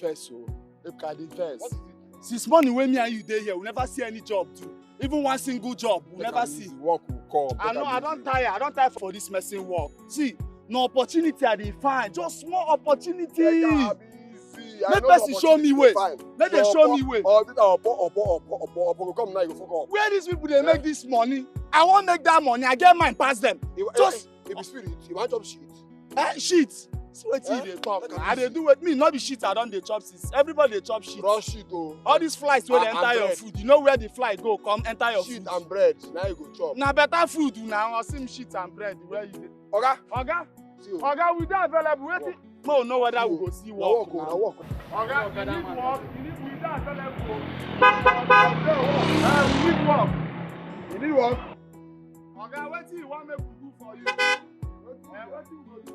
first, so make I dey first. What is it? Since morning when me and you dey here, we never see any job too. Even one single job, we never see. Work will come. I know, I don't tire for this messing work. See, no opportunity I dey find, just small opportunity. Let person show me way. Let them show me way. Come now, you go where these people they make this money? I won't make that money. I get mine past them. Just if it's spirit, you want job shit. Shit. See what they talk. I they do with me, not be shit. I don't they chop shit. Everybody they chop shit. Raw shit oh. All these flies where they enter your food. You know where the fly go? Come enter your shit food. And bread. Now you go chop. Now better food now. I see shit and bread where you. Oga, we don't available. Wait. No, know whether we go see work. Walk. Oga, you need work. We don't available. We need work. You need work. Oga, what do you want me to do for you? What do you go do?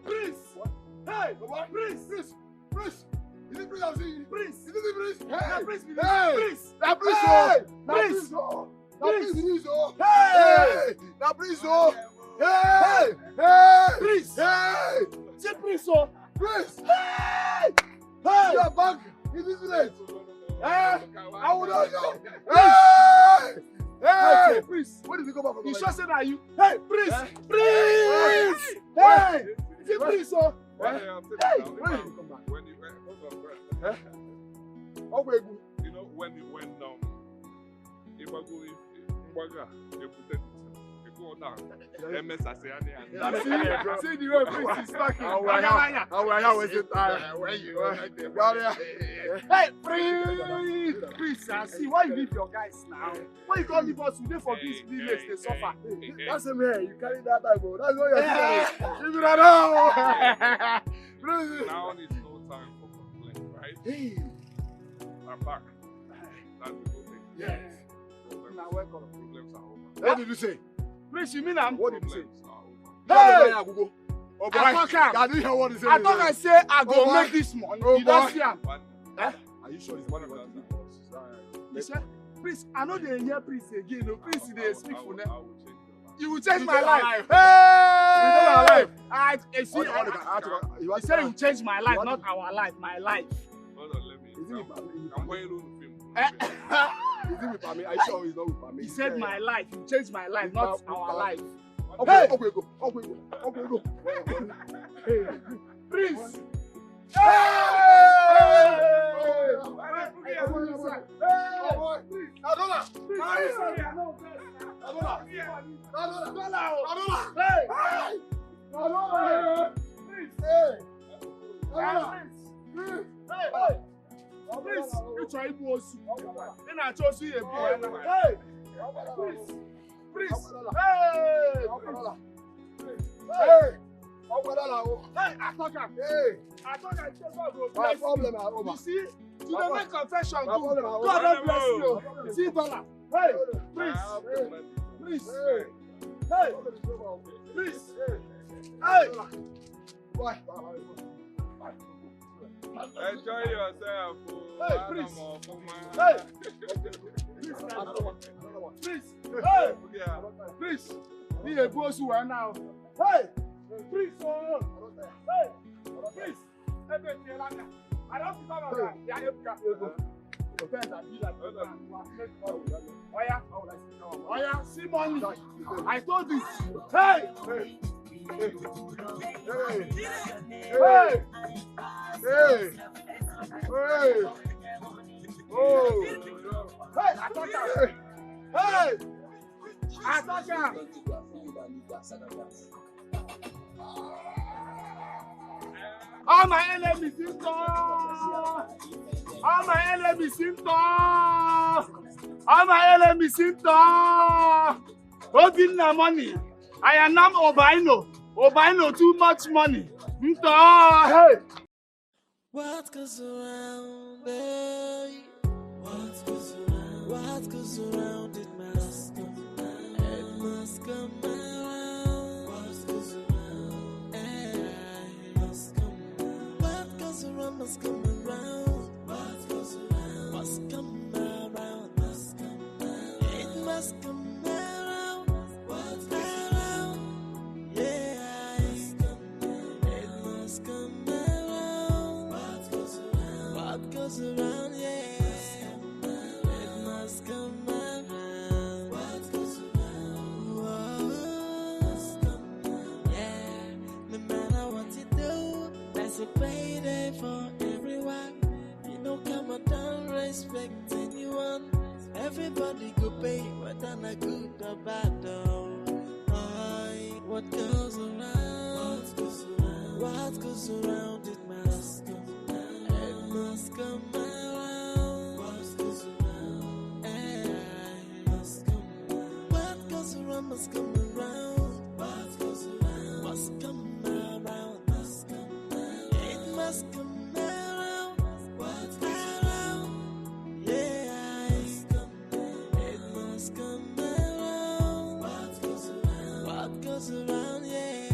Prince! What? Hey! Prince! Is it Prince I'm seeing? Prince! Is it Prince? Hey! Prince! Prince! That Prince! Prince! Hey! That Prince! Hey! Prince! Hey! C'est Prince! Oh! Prince! Hey! You are back in this village! Hey! I will not know! Hey! Hey! Prince! Where did you come back from? You sure say that you? Hey! Prince! Prince! Hey! C'est Prince! Oh! Hey! When you come back? You know when if I go they go down. MS See the way Prince is talking. Hey, Prince, I see why you leave your guys now. Why you can't leave us today for this village? They suffer. That's him here. You carry that bag, bro. That's what you're saying. Leave it alone. Now is no time for complaint, right? Hey. I'm back. That's the good thing. Yes. Now problems are over. What did you say? Prince, you mean I'm? What did you say? Hey! I didn't hear what he said. I thought I said I go make this money. You don't see him. Are you sure it's one of them? He said, Prince, I know they hear Prince again. No, Prince, they speak for them. I will change your life. You will change my life. Hey! He said you will change my life, not our life, my life. Hold on, let me. I'm going to film. Is it with Pami? Are you sure he's not with Pami? He said my life, you change my life, not our life. Okay, go. Hey, Prince. Prince, you try to go see. Then I chose you a boy. Hey, Prince. Hey, I thought I said problem are over. You see, to the make confession, problem are over. God don't bless you. See dollar. Hey, Prince. Prince. Hey, Prince. Hey. Enjoy yourself. Hey, Prince. Hey. Prince. Hey. Prince. He a boss who are now. Hey. Prince. Hey. Prince. I don't think I'm going Oh yeah, see money. I told you. Hey. Hey. Oh. Hey, attacker. Hey. Attacker. All my enemies in store. All my enemies in store. All my enemies in store. Holding the money. I am not Obaino. Obaino too much money. Hey. What goes around, babe? What goes around, it must come around. It must come around. What goes around, it must come around. What goes around must come around. What goes around must come around. Must come around. It must come around. What goes around, yeah. It must come around. What whether na good or bad. What goes around, what goes around, it must come around. It must come around. What goes around, it must come around. What goes around must come around. What goes around must come around. Must come around. It must come around. What goes around, yeah, it must come around. What goes around, what goes around, yeah.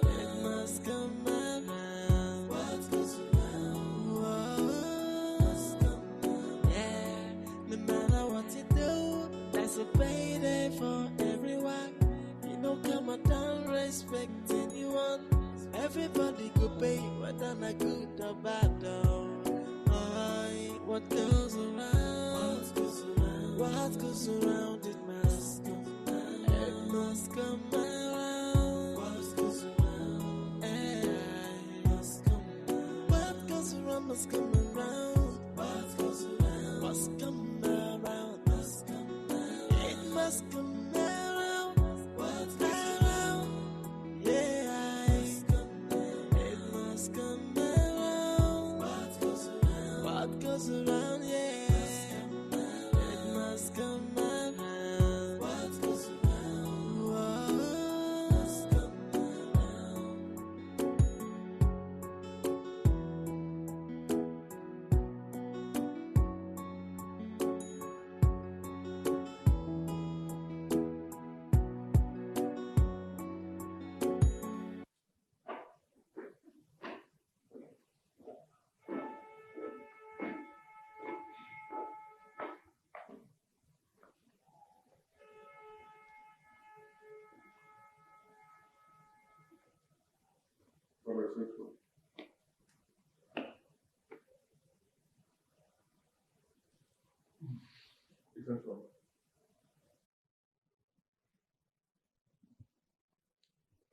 It must come around. What goes around, must come around. Yeah, no matter what you do, there's a payday for everyone. You know, come and don't respect anyone. Everybody go pay, whether not good or bad. What goes around, what goes around, it must come around. It must come around. What goes around, it must come around. What goes around must come around. What goes around must come around. Must come around. It must come around. What goes around, yeah, it must come around. What goes around, what goes around, yeah. It must come around. What goes around, must come around.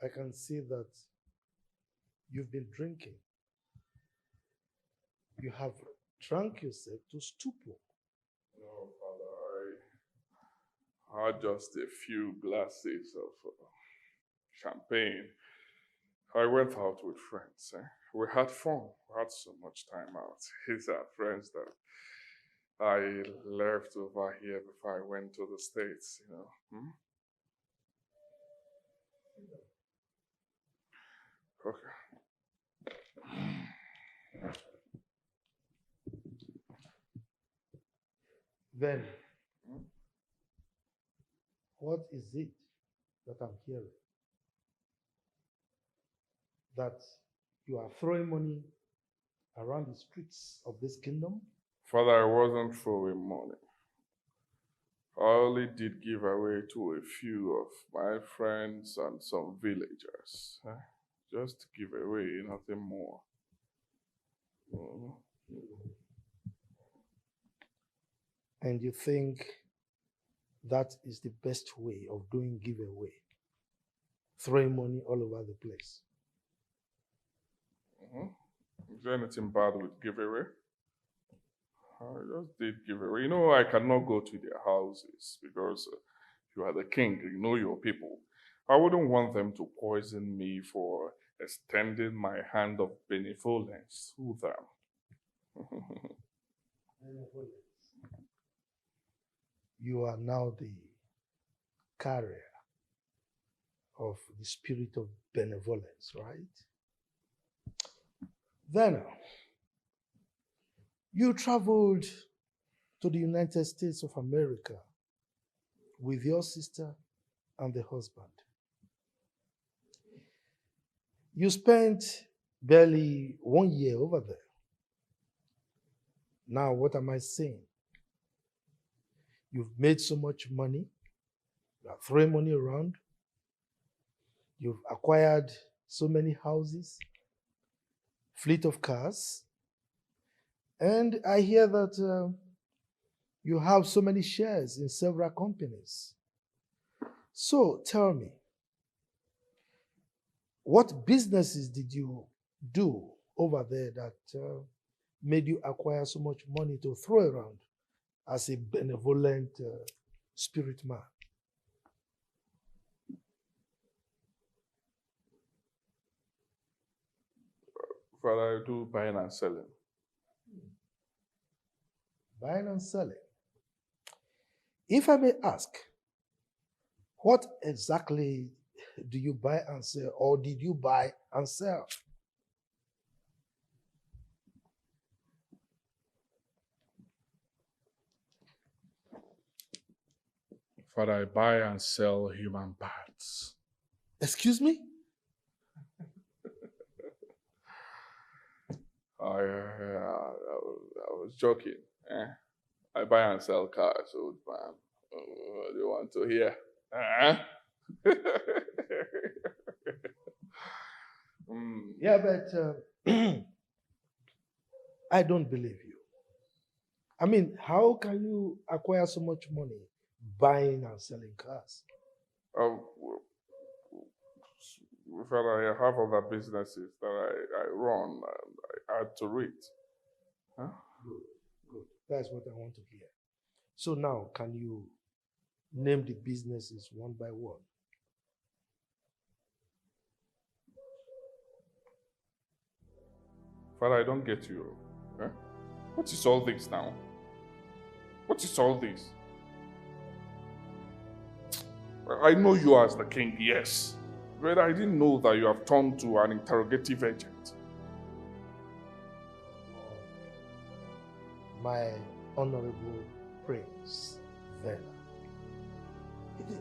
I can see that you've been drinking. You have drunk yourself to stupor. No, Father, I had just a few glasses of champagne. I went out with friends. We had fun. We had so much time out. These are friends that I left over here before I went to the States, you know. Okay. Then, what is it that I'm hearing? That you are throwing money around the streets of this kingdom? Father, I wasn't throwing money. I only did give away to a few of my friends and some villagers. Just to give away, nothing more. And you think that is the best way of doing giveaway? Throwing money all over the place? Is there anything bad with giveaway? I just did giveaway. You know, I cannot go to their houses because you are the king, you know your people. I wouldn't want them to poison me for extending my hand of benevolence to them. You are now the carrier of the spirit of benevolence, right? Then you traveled to the United States of America with your sister and the husband. You spent barely 1 year over there. Now, what am I saying? You've made so much money. You are throwing money around. You've acquired so many houses, fleet of cars. And I hear that you have so many shares in several companies. So tell me, what businesses did you do over there that made you acquire so much money to throw around as a benevolent spirit man. Father, I do buying and selling. Buying and selling. If I may ask, what exactly do you buy and sell, or did you buy and sell? Father, I buy and sell human parts. Excuse me? I was joking. I buy and sell cars, old man. What do you want to hear? Yeah, but I don't believe you. I mean, how can you acquire so much money buying and selling cars? Father, I have other businesses that I run and I add to it. Huh? Good. That's what I want to hear. So now, can you name the businesses one by one? Father, I don't get you. Huh? What is all this now? What is all this? I know you as the king, yes. But I didn't know that you have turned to an interrogative agent. My honorable prince, Vela.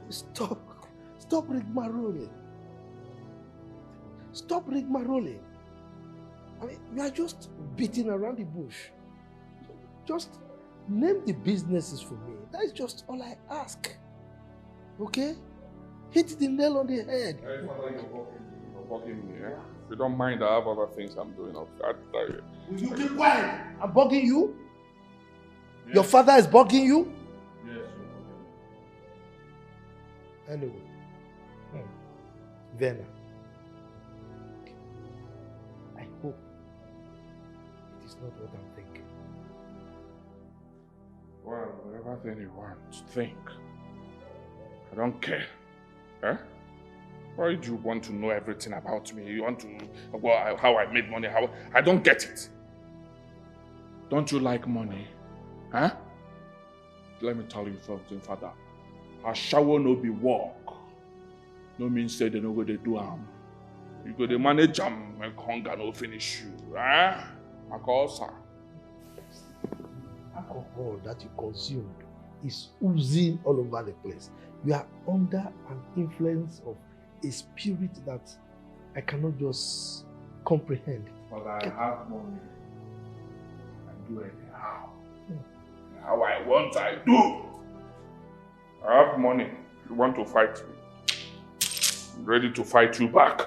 Stop rigmaroling. Stop rigmaroling. I mean, you are just beating around the bush. Just name the businesses for me. That is just all I ask. Okay? Hit the nail on the head. Hey, Father, you're bugging me, eh? If you don't mind, I have other things I'm doing. Will you keep quiet? I'm bugging you? Yes. Your father is bugging you? Yes, Anyway. Vena. I hope it is not what I'm thinking. Well, whatever thing you want to think. I don't care. Huh? Why do you want to know everything about me? You want to know how I made money? How I don't get it. Don't you like money? Huh? Let me tell you something, Father. A shower no be work. No means say they no go they do You go they manage and hunger no finish you. Huh? Makosa. Alcohol that you consumed is oozing all over the place. You are under an influence of a spirit that I cannot just comprehend. But I have money. I do anyhow. How I want, I do. I have money. You want to fight me? I'm ready to fight you back.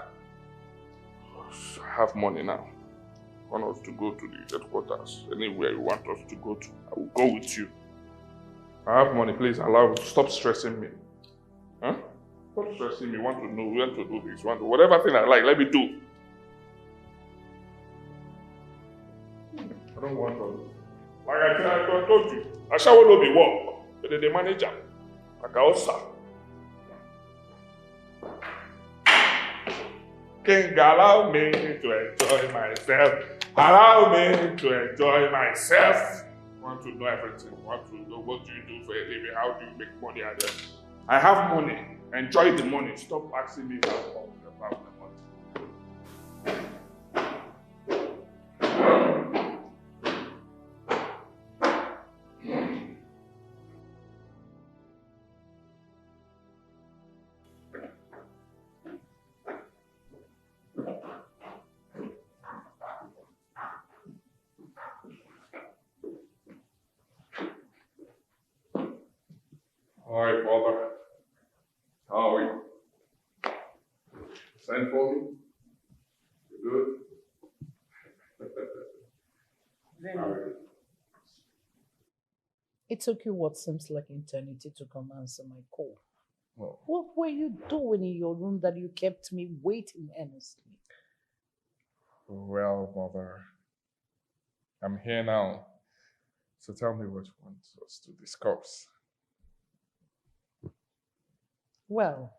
I have money now. I want us to go to the headquarters. Anywhere you want us to go to, I will go with you. I have money. Please stop stressing me. Huh? Stop stressing me. Want to know, want to do this, whatever thing I like, let me do. I don't want to. Like I told you, I shall not be work. But the manager, like I also. King, allow me to enjoy myself. Allow me to enjoy myself. Want to know everything. Want to know what do you do for a living? How do you make money? I have money. Enjoy the money. Stop asking me about the money. Alright, Father. How are you? Send for me? You good? It took you what seems like eternity to come answer my call. Oh. What were you doing in your room that you kept me waiting earnestly? Well, Mother, I'm here now. So tell me what you want us to discuss. Well,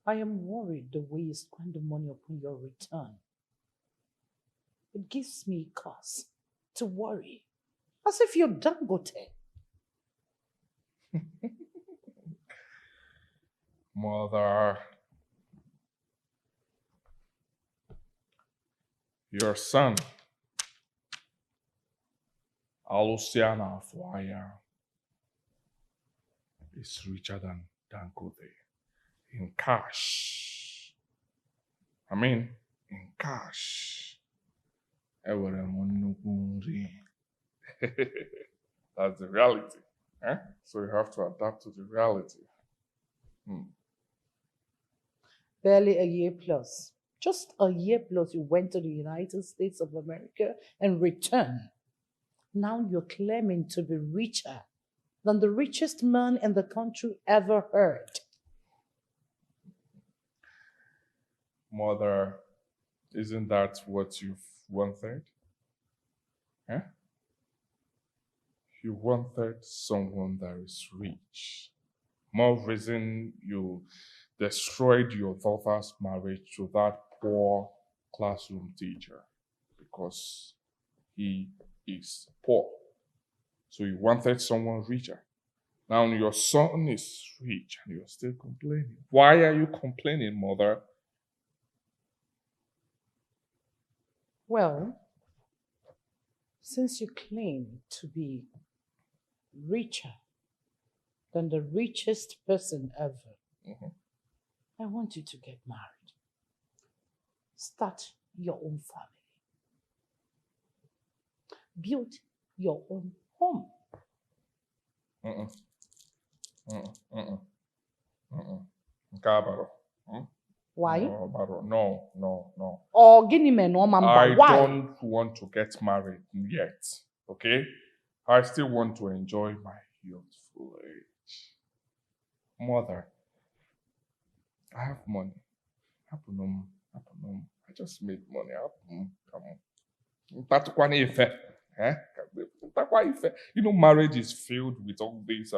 I am worried the way you spend the money upon your return. It gives me cause to worry. As if you're Dangote. Mother, your son, Aluciana Fuaya, is richer than Dangote in cash. I mean, in cash. Ewere m nnukwu nri. That's the reality. Eh? So you have to adapt to the reality. Barely a year plus. Just a year plus you went to the United States of America and returned. Now you're claiming to be richer than the richest man in the country ever heard. Mother, isn't that what you've wanted? Eh? You wanted someone that is rich. More reason you destroyed your daughter's marriage to that poor classroom teacher because he is poor. So you wanted someone richer. Now your son is rich and you're still complaining. Why are you complaining, mother? Well, since you claim to be richer than the richest person ever, I want you to get married. Start your own family. Build your own home. Nke a bara. Why? No, Baro, no. Or Guinea men or Mamba. I Why? don't want to get married yet, okay? I still want to enjoy my youthful age. Mother, I have money. Hapunum. I just made money. Come on. Tatukwane ife. Eh? Tatukwane ife. You know, marriage is filled with all these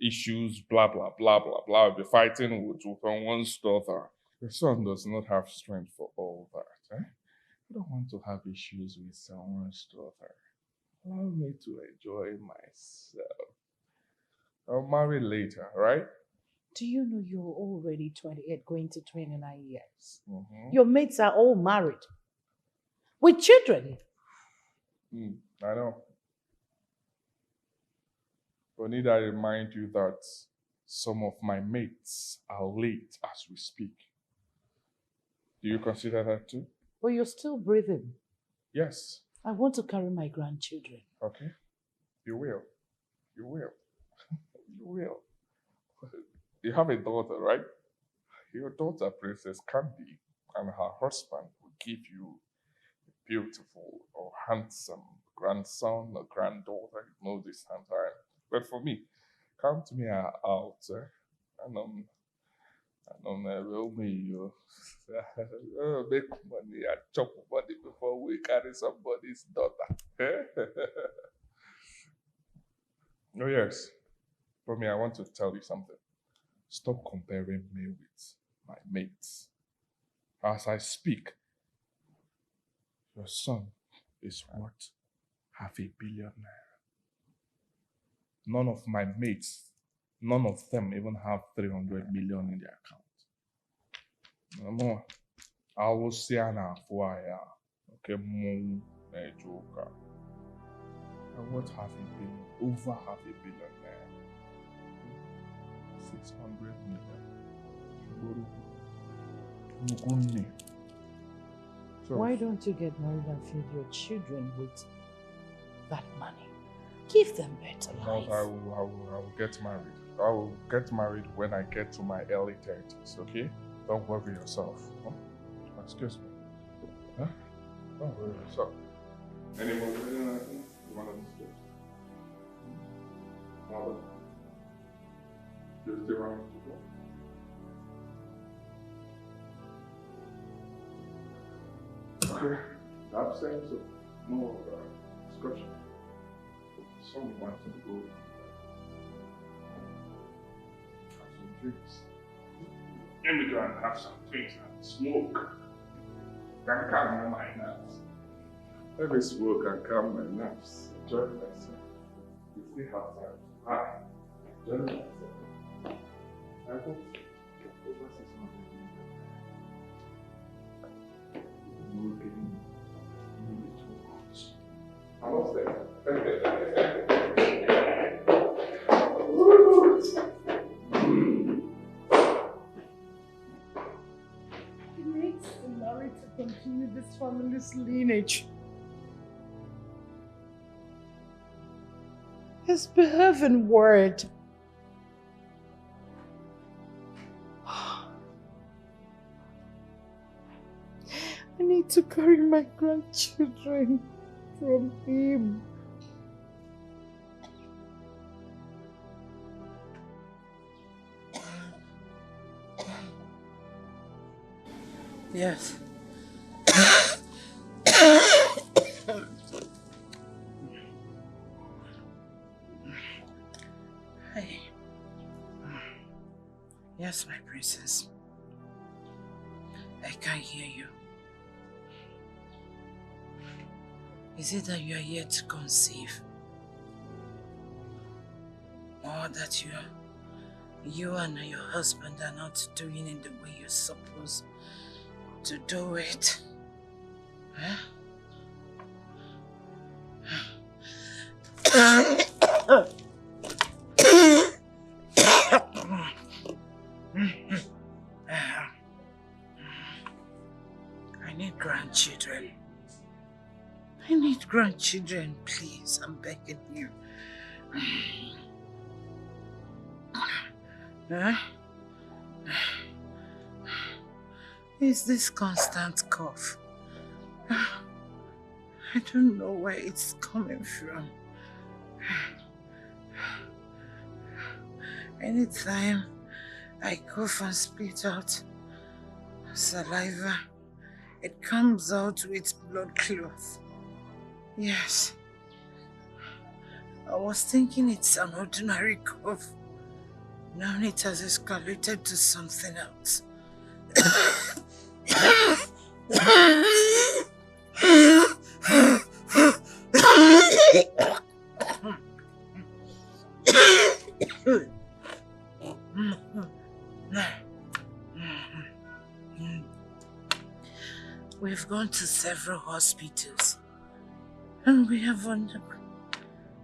issues, blah, blah, blah, blah, blah. You'll be fighting with one's daughter. Your son does not have strength for all that. Eh? I don't want to have issues with someone's daughter. Allow me to enjoy myself. I'll marry later, right? Do you know you're already 28, going to 29 years? Mm-hmm. Your mates are all married with children. I know. But need I remind you that some of my mates are late as we speak. Do you consider that too? But you're still breathing. Yes. I want to carry my grandchildren. Okay. You will. You will. You have a daughter, right? Your daughter, Princess Candy, and her husband will give you a beautiful or handsome grandson or granddaughter. You know this time. But for me, count me out, and will me you make money and chop money before we carry somebody's daughter. Oh yes. For me, I want to tell you something. Stop comparing me with my mates. As I speak, your son is worth $500 million. None of my mates, none of them even have 300 million in their account. No more. I will see an FYI. Okay, more joker. I'm worth $500 million, over $500 million. 600 million. So, Why don't you get married and feed your children with that money? Give them better life. I will get married. I will get married when I get to my early 30s, okay? Don't worry yourself. Huh? Excuse me. Huh? Don't worry yourself. Any more anything you want to discuss? Mother? You still want to go? Okay. Absence of more discussion. Someone wants to go. drinks. Let me go and have some drinks and smoke. Can calm my nerves. Let me smoke and calm my nerves. Enjoy myself. You still have time. Hi. Enjoy myself. I hope over 600 no getting maybe too much. I'm upstairs. He needs to marry to continue this family's lineage. His behaving word. I need to carry my grandchildren from him. Yes. Hey. Yes, my princess. I can hear you. Is it that you are here to conceive? Or that you and your husband are not doing it the way you're supposed to do it? Huh? I need grandchildren. I need grandchildren, please. I'm begging you. Huh? It's this constant cough. I don't know where it's coming from. Anytime I cough and spit out saliva, it comes out with blood clots. Yes. I was thinking it's an ordinary cough. Now it has escalated to something else. We've gone to several hospitals and we have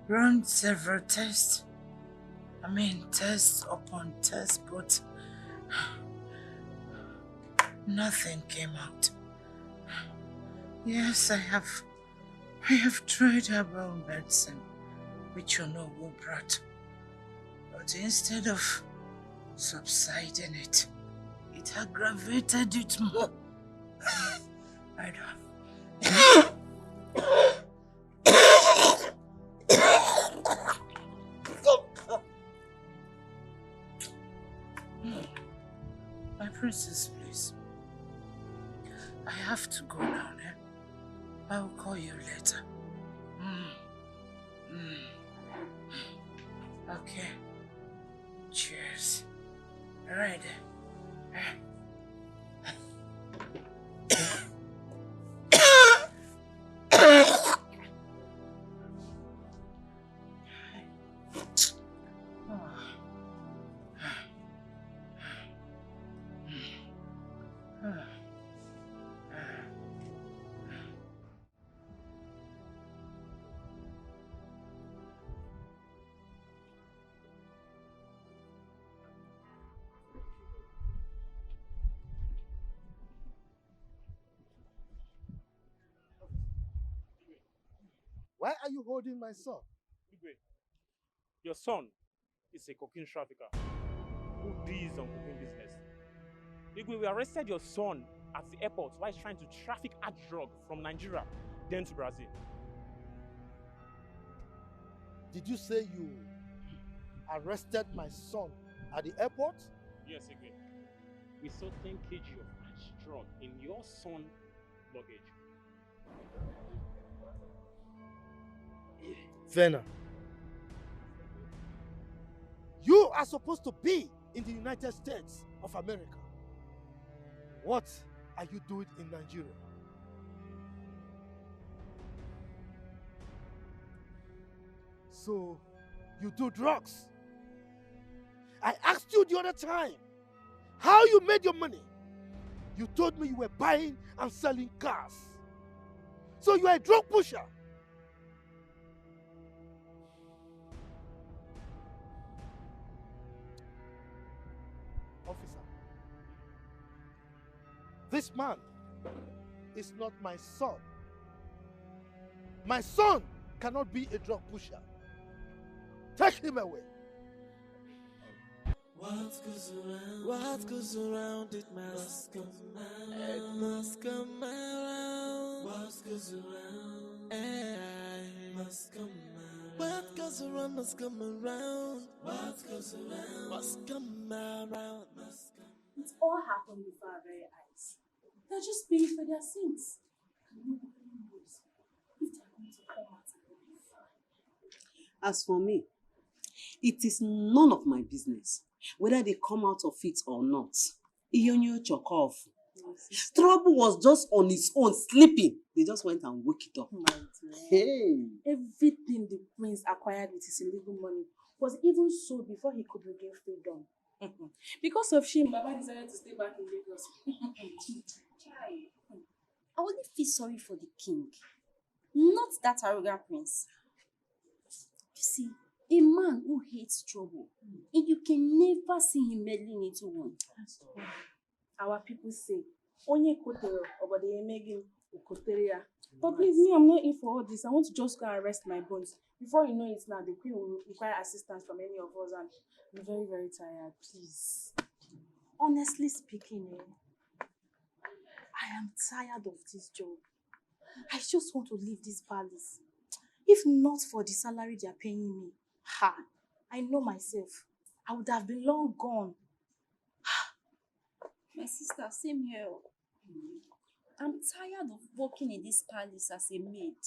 run several tests. I mean, tests upon tests, but nothing came out. Yes, I have tried herbal medicine, which you know will brought, but instead of subsiding it, it aggravated it more. I don't. My princess, please. I have to go now, eh? I will call you later. Okay. Cheers. All right. Why are you holding my son? Igwe, your son is a cocaine trafficker who deals on cocaine business. Igwe, we arrested your son at the airport while he's trying to traffic hard drug from Nigeria, then to Brazil. Did you say you arrested my son at the airport? Yes, Igwe. We saw 10 kg of hard drug in your son's luggage. Vena, you are supposed to be in the United States of America. What are you doing in Nigeria? So, you do drugs. I asked you the other time how you made your money. You told me you were buying and selling cars. So you are a drug pusher. Officer, this man is not my son. My son cannot be a drug pusher. Take him away. What goes around, it must come around. It must come around. What goes around, it must come around. What goes around must come around. What goes around must come around. It all happened before our very eyes. They're just paying for their sins. And nobody knows if they're going to come out and they'll be fine. As for me, it is none of my business whether they come out of it or not. Iyonyo Chokov. Trouble was just on its own, sleeping. They just went and woke it up. Hey. Everything the prince acquired with his illegal money was even sold before he could regain freedom. Because of shame, Baba decided to stay back in Lagos. I only feel sorry for the king, not that arrogant prince. You see, a man who hates trouble, and you can never see him meddling into one. Our people say, Onye kotero, but they make ukoteria. But please, me, I'm not in for all this. I want to just go and rest my bones. Before you know it now, the queen will require assistance from any of us, and I'm very, very tired. Please. Honestly speaking, I am tired of this job. I just want to leave this palace. If not for the salary they are paying me, I know myself. I would have been long gone. My sister, same here. I'm tired of working in this palace as a maid.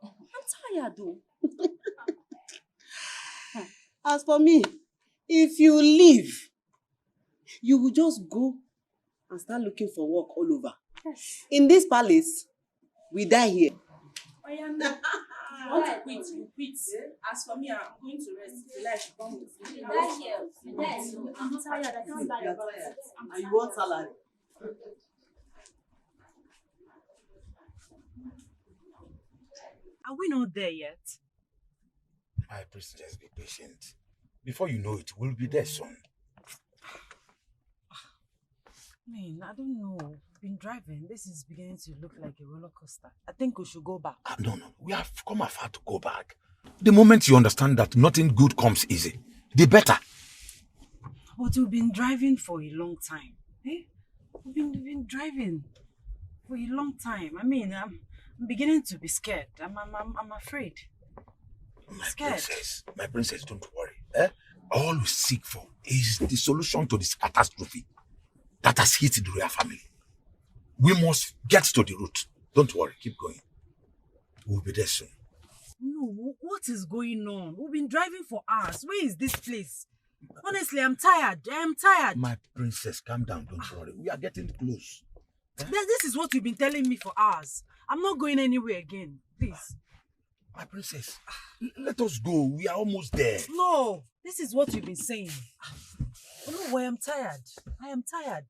I'm tired though. As for me, if you leave, you will just go and start looking for work all over. Yes. In this palace, we die here. I am not. You want to quit, you quit. As for me, I'm going to rest. If you like, come with me. I'm tired. I can't lie about it. And you want salary? Are we not there yet? My princess, be patient. Before you know it, we'll be there soon. Man, I don't know. We've been driving. This is beginning to look like a roller coaster. I think we should go back. No. We have come afar to go back. The moment you understand that nothing good comes easy, the better. But we've been driving for a long time. Eh? We've been driving for a long time. I mean, I'm beginning to be scared. I'm afraid. I'm scared. My princess, don't worry. All we seek for is the solution to this catastrophe that has hit the royal family. We must get to the root. Don't worry, keep going. We'll be there soon. No, what is going on? We've been driving for hours. Where is this place? Honestly, I'm tired. I'm tired. My princess, calm down, don't worry. We are getting close. This is what you've been telling me for hours. I'm not going anywhere again. Please. My princess, let us go. We are almost there. No, this is what you've been saying. No, I am tired. I am tired.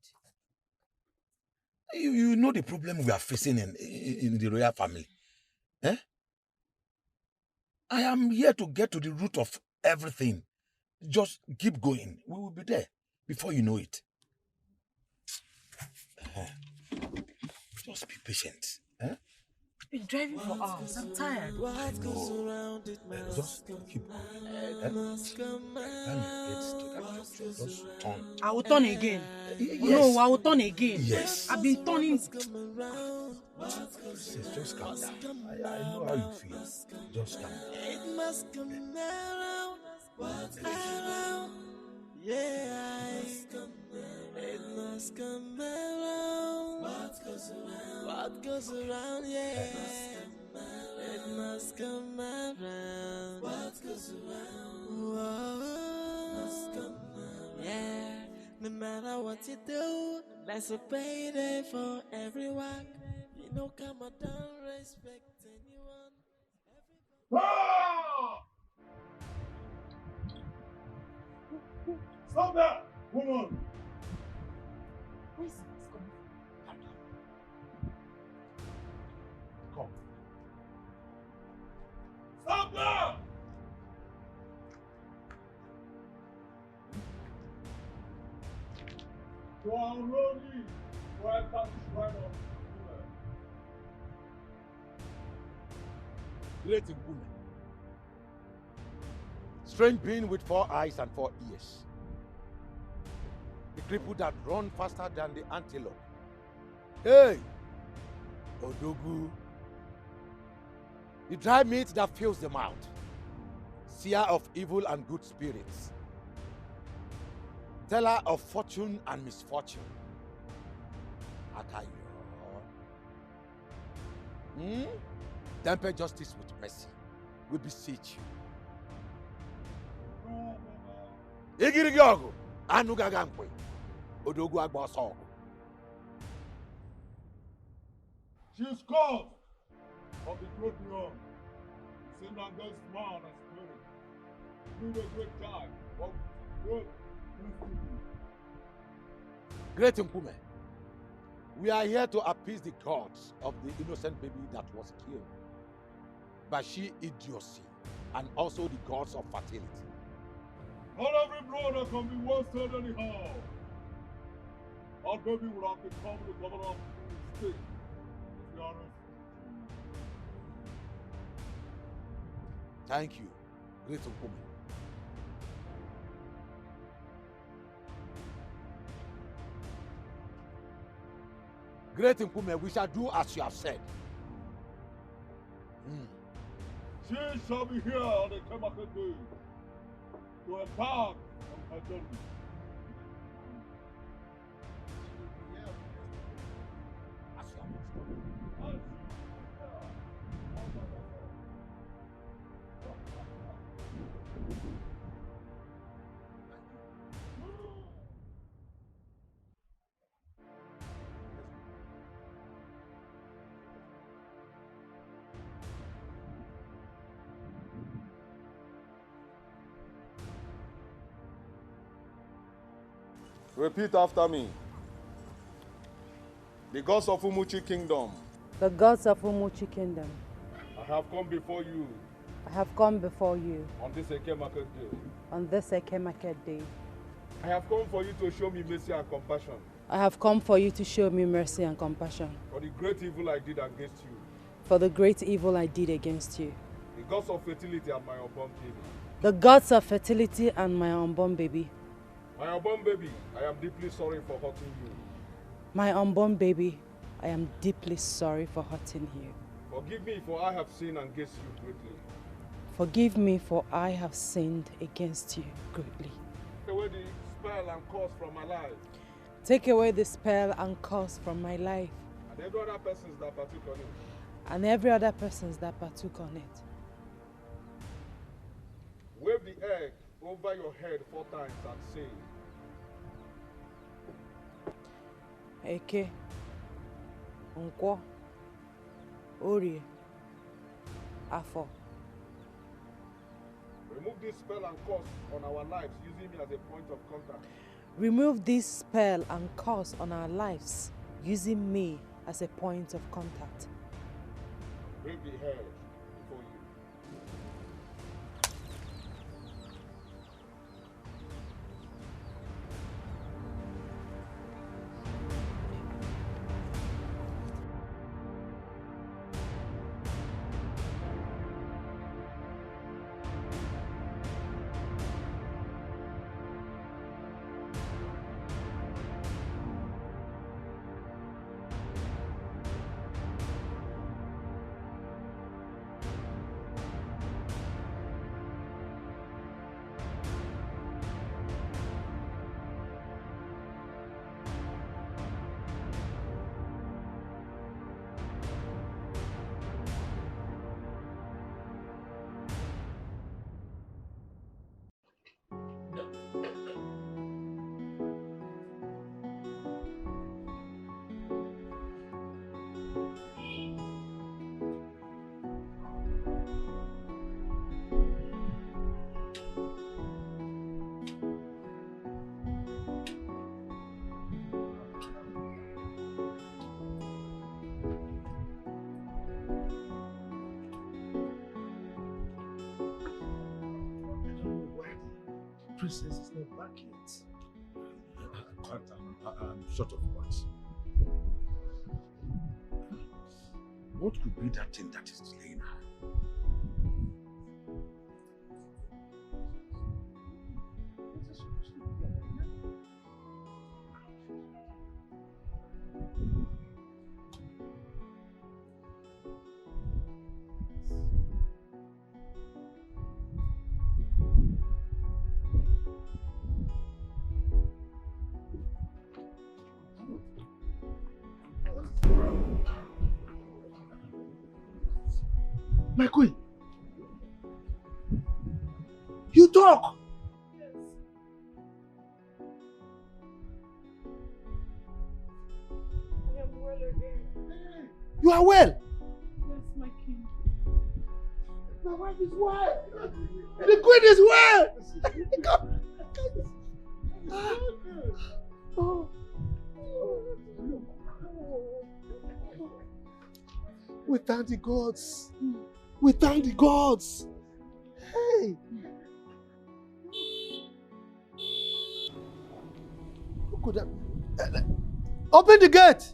You know the problem we are facing in the royal family. I am here to get to the root of everything. Just keep going. We will be there before you know it. Just be patient. I've been driving for hours. I'm tired. Just keep going. Just turn. I will turn again. Yes. No, I will turn again. Yes. I've been turning. Just calm down. I know how you feel. Just calm down. It must come around. What's around? Yeah. It must come around. What goes around? What goes around? Yeah. It must come around. What goes around? Whoa. Must come around. Yeah. No matter what you do, there's a payday for everyone. You know, come on, don't respect anyone. Stop that, woman! Where's this coming from? Come. Stop that! You are ready to enter this right of Great Nkume. Strange being with 4 eyes and 4 ears. The cripple that run faster than the antelope. Hey! Odogu. The dry meat that fills the mouth. Seer of evil and good spirits. Teller of fortune and misfortune. Akayo. Temper justice with mercy. We beseech you. Igirigogo. Anugagankwe. Odogu agboso. She is called of the great young. Sin against man and spirit. Do the great time of good destiny. Great Nkume, we are here to appease the gods of the innocent baby that was killed by she idiocy and also the gods of fertility. Not every brother can be wasted anyhow. Our baby would have become the governor of the state if we are Thank you, Great Nkume. Great Nkume, we shall do as you have said. She shall be here on the Kemaka day to embark on her journey. As you have instructed. Repeat after me. The gods of Umuchi Kingdom, The gods of Umuchi Kingdom, I have come before you I have come before you on this Eke Market Day. on this Eke Market Day. I have come for you to show me mercy and compassion I have come for you to show me mercy and compassion for the great evil I did against you. for the great evil I did against you. The gods of fertility and my unborn baby. The gods of fertility and my unborn baby. My unborn baby, I am deeply sorry for hurting you. My unborn baby, I am deeply sorry for hurting you. Forgive me, for I have sinned against you greatly. Forgive me, for I have sinned against you greatly. Take away the spell and curse from my life, Take away the spell and curse from my life and every other persons that partook on it. and every other persons that partook on it. Wave the egg over your head 4 times and say, Eke, Nkwo, Orie, Afo. remove this spell and curse on our lives using me as a point of contact. Remove this spell and curse on our lives using me as a point of contact. Bring the head before you. princess is not back yet. I'm short of words. What could be that thing that is delaying her? My queen, you talk. Yes. I am well again. You are well. Yes, my king. My wife is well. The queen is well. Oh. We thank the gods. We thank the gods. Hey. Who could have... Open the gate.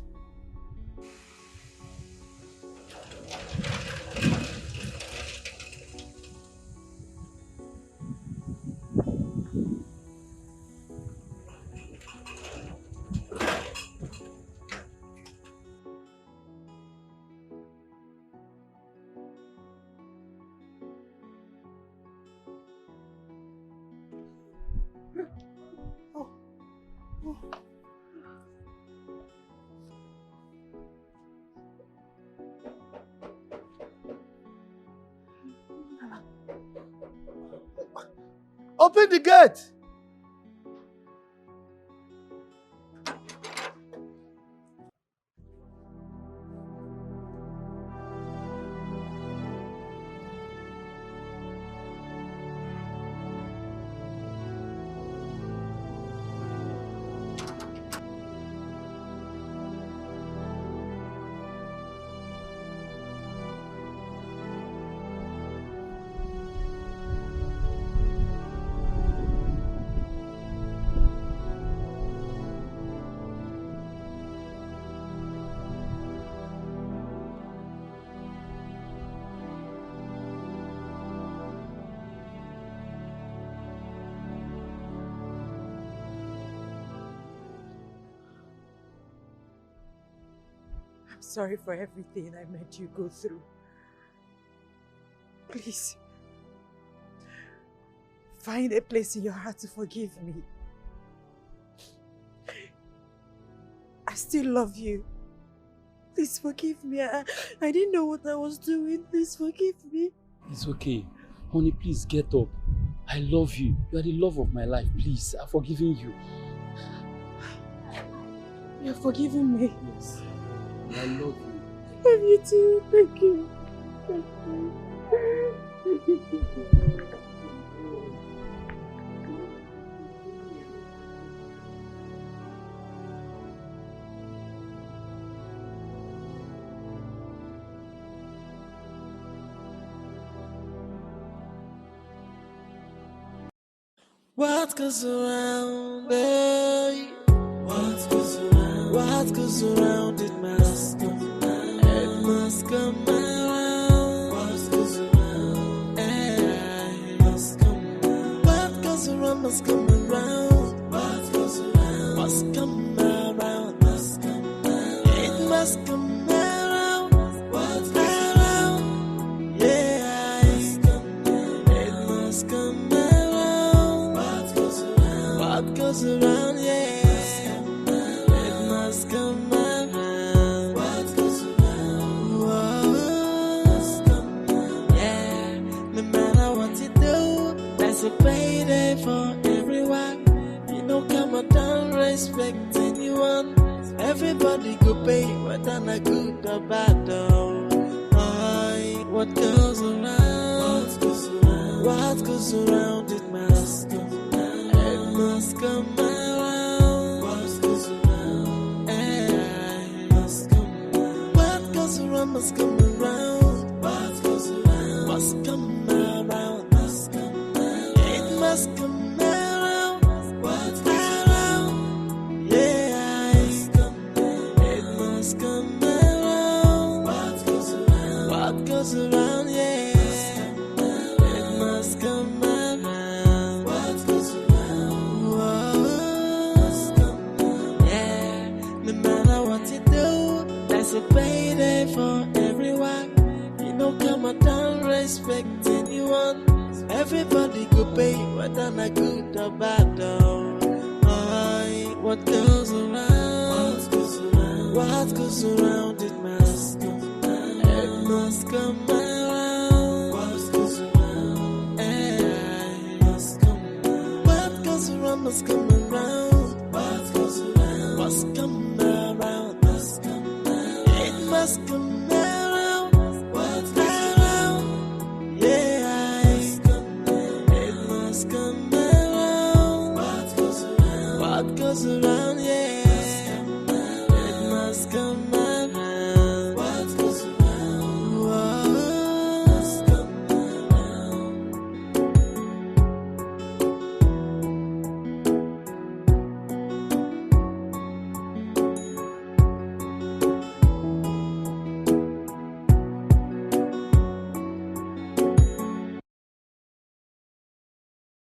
Open the gate. I'm sorry for everything I made you go through. Please, find a place in your heart to forgive me. I still love you. Please forgive me. I didn't know what I was doing. Please forgive me. It's okay. Honey, please get up. I love you. You are the love of my life. Please, I've forgiven you. You're forgiving me? Yes. I love you. I love you too. Thank you. Thank you. What goes around, eh? What goes around, it must come around. It must come around. What goes around, it must come around. What goes around must come around. What goes around must come around. Must come around. It must come around. What goes around, yeah, it must come around. What goes around? What goes around, yeah. A payday for everyone. You know, come on, don't respect anyone. Everybody go pay, whether not good or bad, though. What goes around? What goes around? What goes around? It must come around. It must come around. What goes around? It must come around. What goes around must come around. What goes around must come around. Must come around. a payday for everyone. You know, come on, don't respect anyone. Everybody go pay, whether not good or bad. What goes around, what goes around, it must come around. It must come around. What goes around, it must come around. What goes around must come around. What goes around must come around. Must come around. It must come around. What goes around, yeah, it must come around. What goes around, yeah.